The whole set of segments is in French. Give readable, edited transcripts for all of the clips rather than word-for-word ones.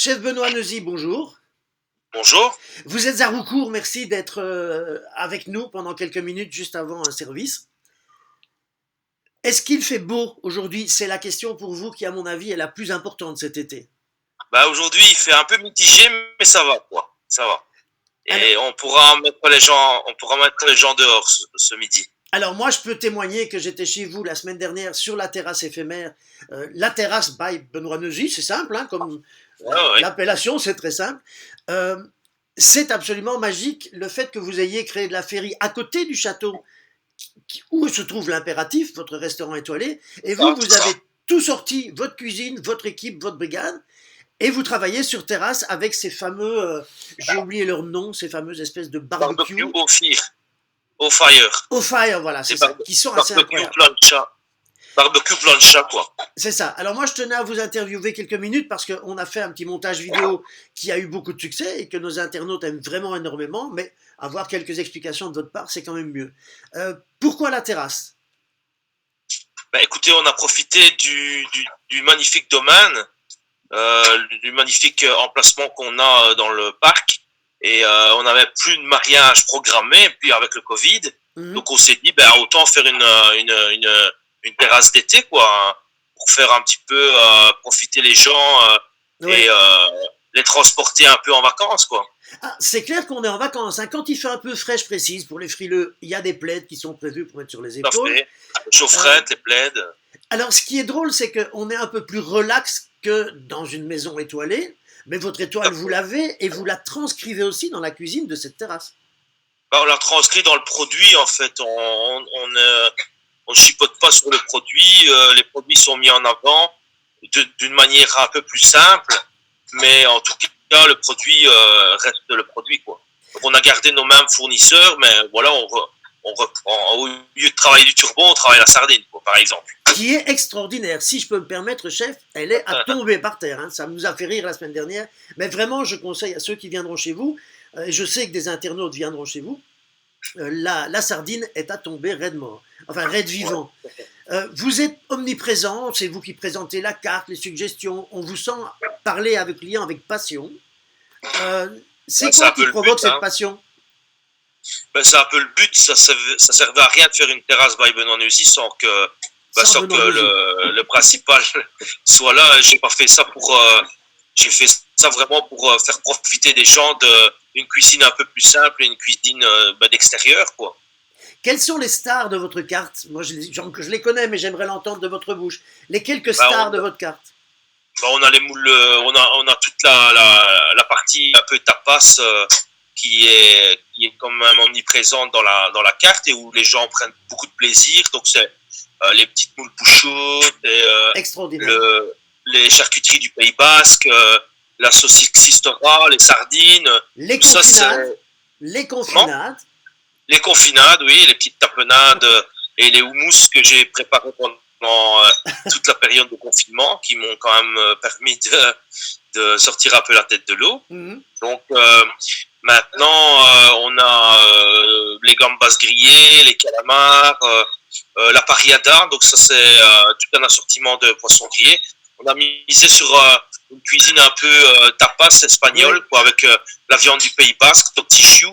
Chef Benoît Neuzy, bonjour. Bonjour. Vous êtes à Roucourt, merci d'être avec nous pendant quelques minutes juste avant un service. Est-ce qu'il fait beau aujourd'hui? C'est la question pour vous qui, à mon avis, est la plus importante cet été. Bah aujourd'hui il fait un peu mitigé, mais ça va quoi. Ça va. Alors, Et on pourra mettre les gens dehors ce midi. alors moi, je peux témoigner que j'étais chez vous la semaine dernière sur la terrasse éphémère. La terrasse by Benoît Neuzy, c'est simple, hein, comme Ouais, ouais. l'appellation, c'est très simple. Euh, c'est absolument magique le fait que vous ayez créé de la féerie à côté du château où se trouve l'impératif, votre restaurant étoilé, et vous, Ah, vous c'est ça. avez tout sorti, votre cuisine, votre équipe, votre brigade, et vous travaillez sur terrasse avec ces fameux, j'ai oublié leur nom, ces fameuses espèces de barbecue, Barbecue au fire. Au fire. au fire, voilà, c'est Des ça, qui sont assez barbecue incroyables. plancha. Barbecue plancha quoi. C'est ça. Alors moi, je tenais à vous interviewer quelques minutes parce qu'on a fait un petit montage vidéo qui a eu beaucoup de succès et que nos internautes aiment vraiment énormément, mais avoir quelques explications de votre part, c'est quand même mieux. Pourquoi la terrasse? Bah écoutez, on a profité du magnifique domaine, du magnifique emplacement qu'on a dans le parc. Et on n'avait plus de mariage programmé, puis avec le Covid, Mhm. donc on s'est dit, ben, autant faire une terrasse d'été, quoi, hein, pour faire un petit peu profiter les gens et Ouais. les transporter un peu en vacances, quoi. Ah, c'est clair qu'on est en vacances, hein. Quand il fait un peu frais, je précise, pour les frileux, il y a des plaids qui sont prévus pour mettre sur les Tout à épaules. fait. Les Euh, chaufferettes, les plaids. alors, ce qui est drôle, c'est qu'on est un peu plus relax que dans une maison étoilée, mais votre Tout étoile, à vous fait. l'avez et vous la transcrivez aussi dans la cuisine de cette terrasse. Ben, on l'a transcrit dans le produit, en fait. On chipote pas sur le produit. Les produits sont mis en avant d'une manière un peu plus simple, mais en tout cas, le produit reste le produit, quoi. Donc, on a gardé nos mêmes fournisseurs, mais voilà, on reprend. Au lieu de travailler du turbo, on travaille la sardine, quoi, par exemple. Qui est extraordinaire. Si je peux me permettre, chef, elle est à tomber par terre, hein. Ça nous a fait rire la semaine dernière. Mais vraiment, je conseille à ceux qui viendront chez vous, je sais que des internautes viendront chez vous, la sardine est à tomber raide mort. Enfin, raide Ouais. vivant. Vous êtes omniprésent, c'est vous qui présentez la carte, les suggestions. On vous sent parler avec le client avec passion. Euh, Ben, c'est c'est quoi un qui peu le but, provoque cette hein. passion? Ben, c'est un peu le but. Ça servait à rien de faire une terrasse by Benoît Neuzy Sans sans que Benoît Neuzy. le principal soit là. J'ai pas fait ça j'ai fait ça vraiment pour faire profiter des gens d'une cuisine un peu plus simple et une cuisine d'extérieur, quoi. Quelles sont les stars de votre carte? Moi, je les connais, mais j'aimerais l'entendre de votre bouche. Les quelques Ben, stars de votre carte. on a les moules, on a toute la partie un peu tapas qui est quand même omniprésente dans la carte et où les gens prennent beaucoup de plaisir. Donc c'est les petites moules pouchaudes, et, Extraordinaire. les charcuteries du Pays Basque, la saucisse Sistora, les sardines, Les tout ça confinades. c'est Les comment confinades. les confinades, oui, les petites tapenades et les houmous que j'ai préparés pendant toute la période de confinement, qui m'ont quand même permis de sortir un peu la tête de l'eau. Mhm. Donc maintenant, on a les gambas grillées, les calamars, la pariada. Donc ça, c'est tout un assortiment de poissons grillés. On a misé sur une cuisine un peu tapas Oui, espagnole, quoi, avec la viande du Pays Basque, totichiu.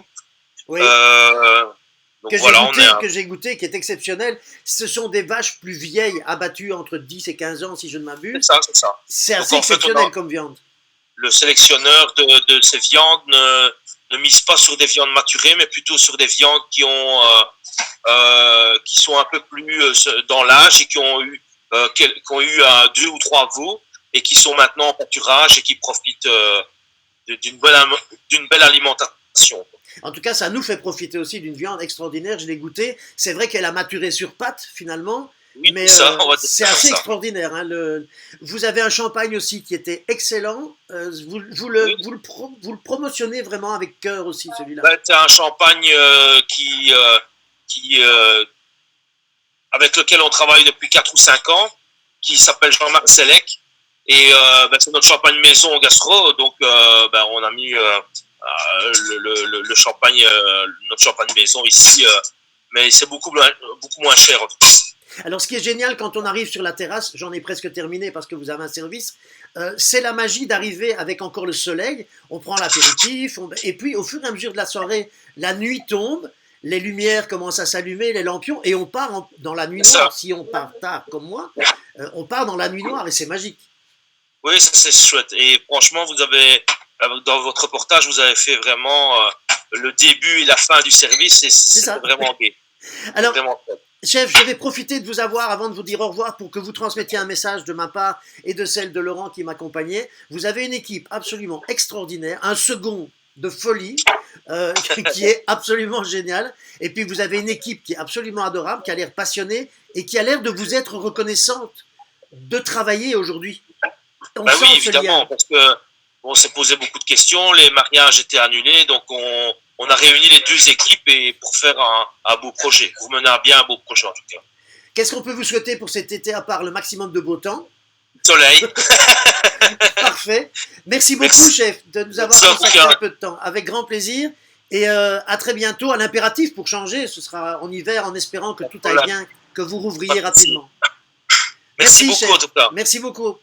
oui. Euh, donc voilà, on est Que j'ai goûté, qui est exceptionnel. Ce sont des vaches plus vieilles, abattues entre 10 et 15 ans, si je ne c'est m'abuse. ça, c'est ça. C'est Donc assez en fait, on a exceptionnel comme viande. le sélectionneur de ces viandes ne mise pas sur des viandes maturées, mais plutôt sur des viandes qui sont un peu plus dans l'âge et qui ont eu deux ou trois veaux et qui sont maintenant en pâturage et qui profitent d'une belle alimentation. En tout cas, ça nous fait profiter aussi d'une viande extraordinaire. Je l'ai goûtée. C'est vrai qu'elle a maturé sur pâte, finalement. Oui, Mais ça, on va dire c'est ça comme assez ça. extraordinaire, hein. Vous avez un champagne aussi qui était excellent. Oui, Vous le promotionnez vraiment avec cœur aussi, celui-là. ben, c'est un champagne qui, avec lequel on travaille depuis 4 ou 5 ans, qui s'appelle Jean-Marc Selec. Et ben, c'est notre champagne maison au gastro, donc ben, on a mis le champagne, notre champagne maison ici, mais c'est beaucoup moins cher en tout cas. Alors, ce qui est génial quand on arrive sur la terrasse, j'en ai presque terminé parce que vous avez un service, c'est la magie d'arriver avec encore le soleil. On prend l'apéritif, et puis au fur et à mesure de la soirée, la nuit tombe, les lumières commencent à s'allumer, les lampions, et on part dans la nuit noire. Si on part tard comme moi, on part dans la nuit noire et c'est magique. Oui, ça c'est chouette. Et franchement, vous avez, dans votre reportage, vous avez fait vraiment le début et la fin du service et c'est vraiment bien. Alors, chef, je vais profiter de vous avoir avant de vous dire au revoir pour que vous transmettiez un message de ma part et de celle de Laurent qui m'accompagnait. Vous avez une équipe absolument extraordinaire, un second de folie qui est absolument génial. Et puis vous avez une équipe qui est absolument adorable, qui a l'air passionnée et qui a l'air de vous être reconnaissante de travailler aujourd'hui. Ben oui, évidemment, parce que on s'est posé beaucoup de questions, les mariages étaient annulés, donc on a réuni les deux équipes et pour faire un beau projet. Vous menez à bien un beau projet en tout cas. Qu'est-ce qu'on peut vous souhaiter pour cet été à part le maximum de beau temps? Soleil. Parfait. Merci beaucoup, chef, de nous avoir consacré un peu de temps. Avec grand plaisir. Et à très bientôt. À l'impératif pour changer, ce sera en hiver en espérant que tout aille bien, que vous rouvriez rapidement. Merci beaucoup, chef. en tout cas. Merci beaucoup.